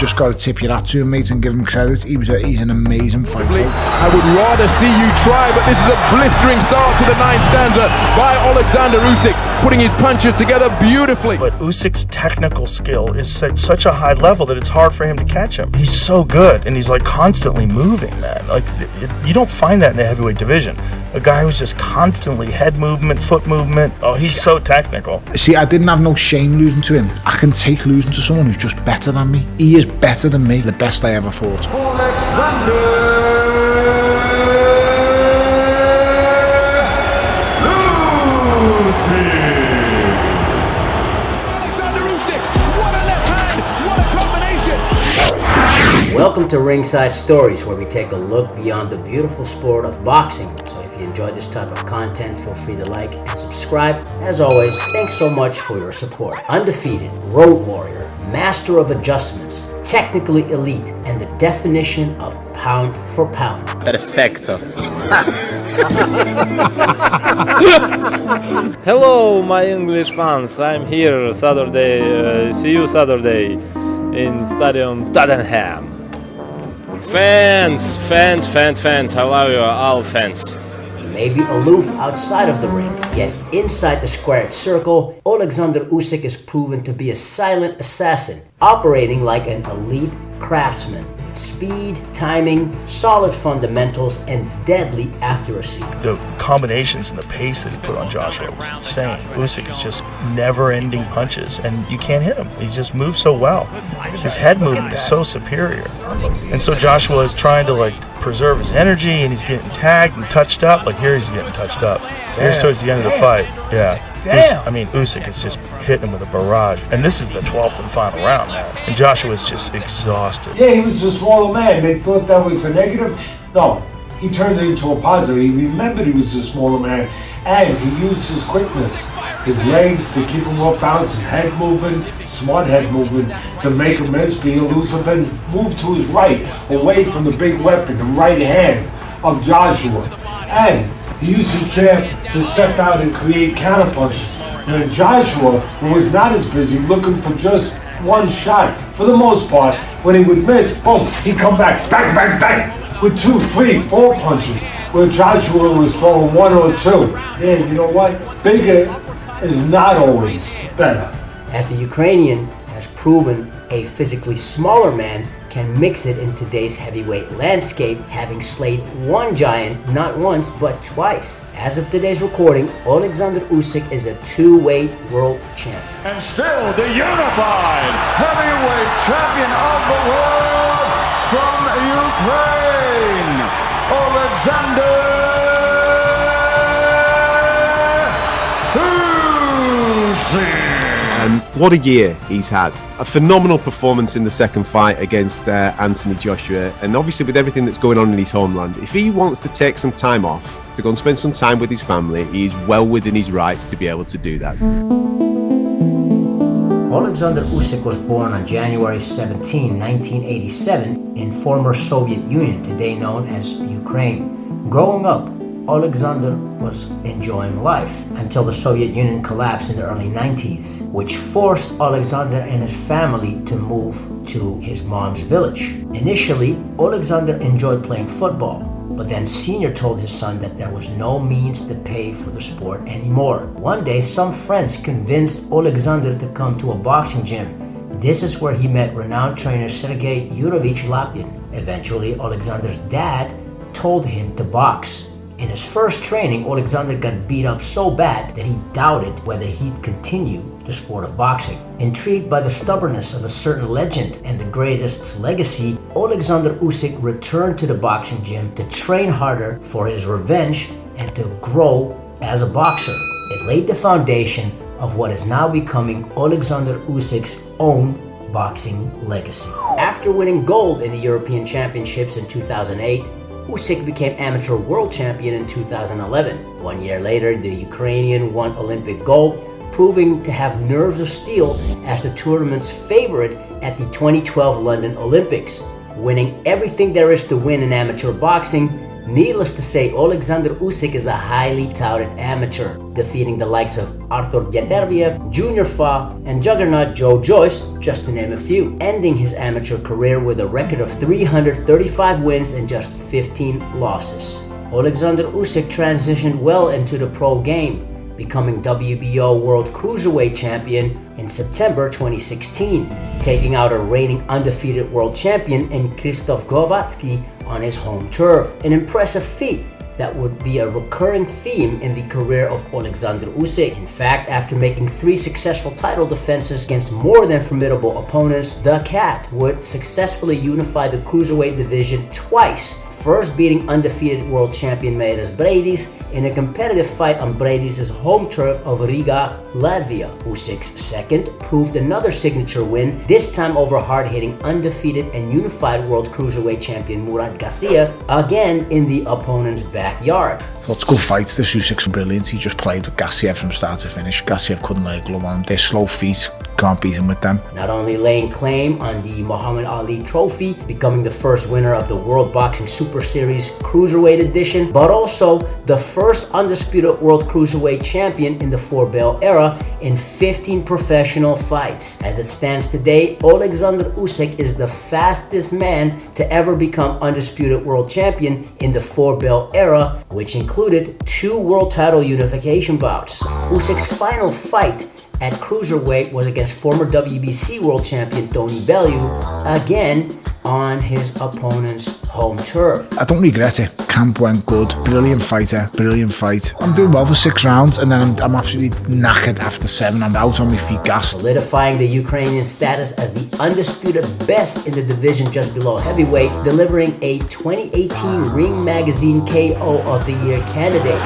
just got to tip your hat to him, mate, and give him credit. He's an amazing fighter. I would rather see you try, but this is a blistering start to the ninth stanza by Oleksandr Usyk, putting his punches together beautifully. But Usyk's technical skill is at such a high level that it's hard for him to catch him. He's so good, and he's like constantly moving, man. Like, you don't find that in the heavyweight division. A guy who's just constantly head movement, foot movement. Oh, he's so technical. See, I didn't have no shame losing to him. I can take losing to someone who's just better than me. He is better than me, the best I ever fought. Oleksandr Usyk! What a left hand! What a combination! Welcome to Ringside Stories, where we take a look beyond the beautiful sport of boxing. So if you enjoy this type of content, feel free to like and subscribe. As always, thanks so much for your support. Undefeated, road warrior, master of adjustments, technically elite, and the definition of pound for pound. Perfecto. Hello, my English fans. I'm here Saturday. See you Saturday in Stadium Tottenham. Fans. I love you, all fans. He may be aloof outside of the ring, yet inside the squared circle, Oleksandr Usyk is proven to be a silent assassin, operating like an elite craftsman. Speed, timing, solid fundamentals, and deadly accuracy. The combinations and the pace that he put on Joshua was insane. Usyk is just never-ending punches, and you can't hit him. He just moves so well. His head movement is so superior. And so Joshua is trying to preserve his energy, and he's getting tagged and touched up. Like here he's getting touched up. Here's towards the end of the fight. Yeah. Usyk is just hitting him with a barrage. And this is the 12th and final round now. And Joshua is just exhausted. Yeah, he was a smaller man. They thought that was a negative. No, he turned it into a positive. He remembered he was a smaller man, and he used his quickness, his legs to keep him off balance, his head movement, smart head movement, to make him miss, be elusive, and move to his right, away from the big weapon, the right hand of Joshua. And he used his jab to step out and create counterpunches. And Joshua, who was not as busy, looking for just one shot, for the most part, when he would miss, boom, he'd come back, bang, bang, bang, with 2, 3, 4 punches, where Joshua was throwing 1 or 2. And you know what? Bigger is not always better. As the Ukrainian has proven, a physically smaller man can mix it in today's heavyweight landscape, having slayed one giant not once but twice. As of today's recording, Oleksandr Usyk is a two-weight world champion. And still the unified heavyweight champion of the world from Ukraine, Oleksandr Usyk. And what a year he's had. A phenomenal performance in the second fight against Anthony Joshua. And obviously with everything that's going on in his homeland, if he wants to take some time off to go and spend some time with his family, he's well within his rights to be able to do that. Oleksandr Usyk was born on January 17, 1987 in former Soviet Union, today known as Ukraine. Growing up, Oleksandr was enjoying life until the Soviet Union collapsed in the early 90s, which forced Oleksandr and his family to move to his mom's village. Initially, Oleksandr enjoyed playing football, but then Senior told his son that there was no means to pay for the sport anymore. One day, some friends convinced Oleksandr to come to a boxing gym. This is where he met renowned trainer Sergei Yurovich Lapin. Eventually, Oleksandr's dad told him to box. In his first training, Oleksandr got beat up so bad that he doubted whether he'd continue the sport of boxing. Intrigued by the stubbornness of a certain legend and the greatest's legacy, Oleksandr Usyk returned to the boxing gym to train harder for his revenge and to grow as a boxer. It laid the foundation of what is now becoming Oleksandr Usyk's own boxing legacy. After winning gold in the European Championships in 2008, Usyk became amateur world champion in 2011. 1 year later, the Ukrainian won Olympic gold, proving to have nerves of steel as the tournament's favorite at the 2012 London Olympics. Winning everything there is to win in amateur boxing, Needless to say, Oleksandr Usyk is a highly touted amateur, defeating the likes of Artur Beterbiev, Junior Fa, and Juggernaut Joe Joyce, just to name a few, ending his amateur career with a record of 335 wins and just 15 losses. Oleksandr Usyk transitioned well into the pro game, becoming WBO World Cruiserweight Champion in September 2016, taking out a reigning undefeated world champion in Krzysztof Głowacki on his home turf. An impressive feat that would be a recurring theme in the career of Oleksandr Usyk. In fact, after making 3 successful title defenses against more than formidable opponents, the Cat would successfully unify the Cruiserweight division twice, first beating undefeated world champion Meiras Briedis in a competitive fight on Briedis' home turf of Riga, Latvia. Usyk's second proved another signature win, this time over hard-hitting undefeated and unified world cruiserweight champion Murat Gassiev, again in the opponent's backyard. Let's go fights. This Usyk's brilliant. He just played with Gassiev from start to finish. Gassiev couldn't lay a glove on him. Their slow feet, can't beat him with them. Not only laying claim on the Muhammad Ali Trophy, becoming the first winner of the World Boxing Super Series Cruiserweight edition, but also the first undisputed World Cruiserweight Champion in the 4-belt era in 15 professional fights. As it stands today, Oleksandr Usyk is the fastest man to ever become undisputed World Champion in the 4-belt era, which included 2 world title unification bouts. Usyk's final fight at Cruiserweight was against former WBC World Champion Tony Bellew, again on his opponent's home turf. I don't regret it. Camp went good. Brilliant fighter. Brilliant fight. I'm doing well for 6 rounds and then I'm absolutely knackered after 7. I'm out on my feet, gassed. Solidifying the Ukrainian status as the undisputed best in the division just below heavyweight, delivering a 2018 Ring Magazine KO of the Year candidate.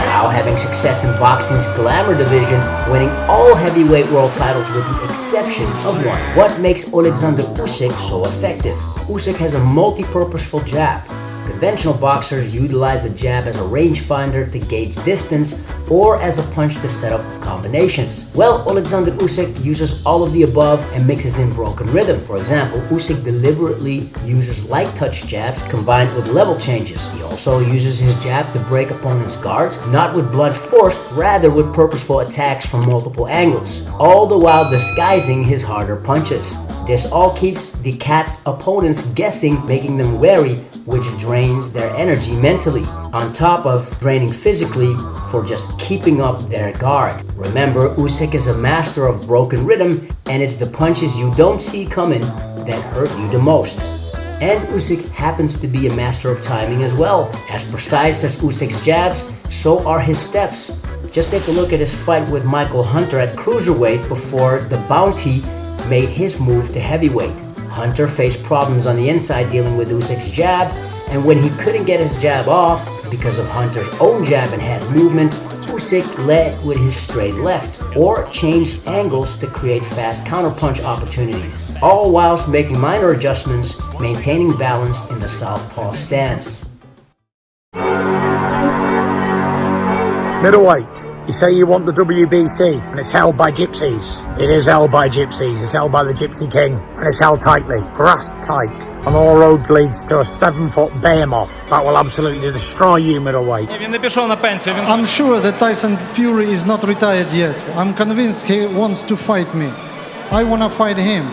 Now having success in boxing's glamour division, winning all heavyweight world titles with the exception of one. What makes Oleksandr Usyk so effective? Usyk has a multi-purposeful jab. Conventional boxers utilize the jab as a rangefinder to gauge distance or as a punch to set up combinations. Well, Oleksandr Usyk uses all of the above and mixes in broken rhythm. For example, Usyk deliberately uses light touch jabs combined with level changes. He also uses his jab to break opponents' guards, not with blunt force, rather with purposeful attacks from multiple angles, all the while disguising his harder punches. This all keeps the Cat's opponents guessing, making them wary, which drains their energy mentally, on top of draining physically for just keeping up their guard. Remember, Usyk is a master of broken rhythm, and it's the punches you don't see coming that hurt you the most. And Usyk happens to be a master of timing as well. As precise as Usyk's jabs, so are his steps. Just take a look at his fight with Michael Hunter at Cruiserweight before the Bounty made his move to heavyweight. Hunter faced problems on the inside dealing with Usyk's jab, and when he couldn't get his jab off because of Hunter's own jab and head movement, Usyk led with his straight left or changed angles to create fast counterpunch opportunities, all whilst making minor adjustments, maintaining balance in the southpaw stance. Middleweight. You say you want the WBC, and it's held by gypsies. It is held by gypsies. It's held by the Gypsy King, and it's held tightly, grasped tight. And all road leads to a 7-foot behemoth that will absolutely destroy you, middleweight. I'm sure that Tyson Fury is not retired yet. I'm convinced he wants to fight me. I want to fight him.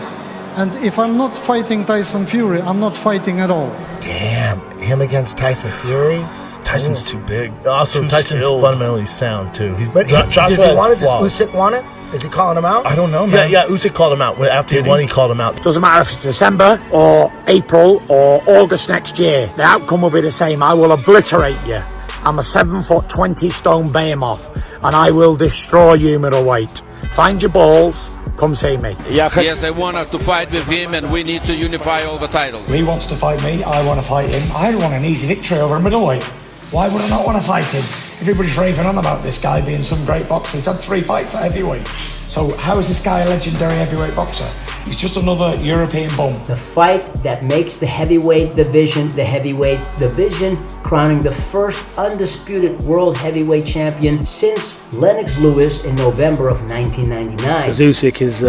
And if I'm not fighting Tyson Fury, I'm not fighting at all. Damn, him against Tyson Fury? Tyson's too big. Also, too Tyson's skilled. fundamentally sound too. But does he want it? Does Usyk want it? Is he calling him out? I don't know, man. Yeah, Usyk called him out. After he won, he called him out. Doesn't matter if it's December or April or August next year. The outcome will be the same. I will obliterate you. I'm a 7-foot, 20-stone behemoth, and I will destroy you, middleweight. Find your balls. Come see me. Yes, I want us to fight with him, and we need to unify all the titles. He wants to fight me. I want to fight him. I want an easy victory over a middleweight. Why would I not want to fight him? Everybody's raving on about this guy being some great boxer. He's had 3 fights at heavyweight. So how is this guy a legendary heavyweight boxer? He's just another European bum. The fight that makes the heavyweight division, crowning the first undisputed world heavyweight champion since Lennox Lewis in November of 1999. Usyk is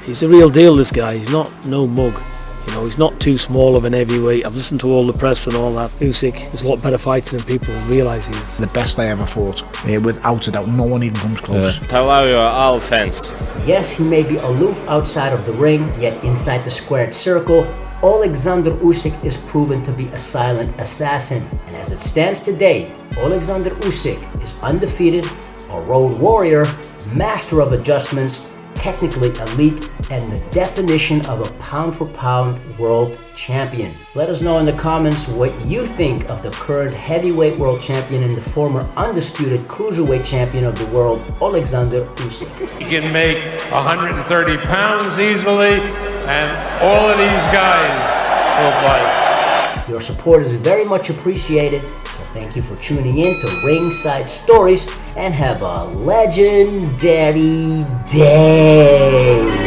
he's a real deal, this guy. He's not no mug. You know, he's not too small of an heavyweight. I've listened to all the press and all that. Usyk is a lot better fighter than people realise he is. The best I ever fought, without a doubt. No one even comes close. How are you, all fans? Yes, he may be aloof outside of the ring, yet inside the squared circle, Oleksandr Usyk is proven to be a silent assassin. And as it stands today, Oleksandr Usyk is undefeated, a road warrior, master of adjustments, technically elite, and the definition of a pound-for-pound world champion. Let us know in the comments what you think of the current heavyweight world champion and the former undisputed cruiserweight champion of the world, Oleksandr Usyk. He can make 130 pounds easily, and all of these guys will fight. Your support is very much appreciated, so thank you for tuning in to Ringside Stories, and have a legendary day.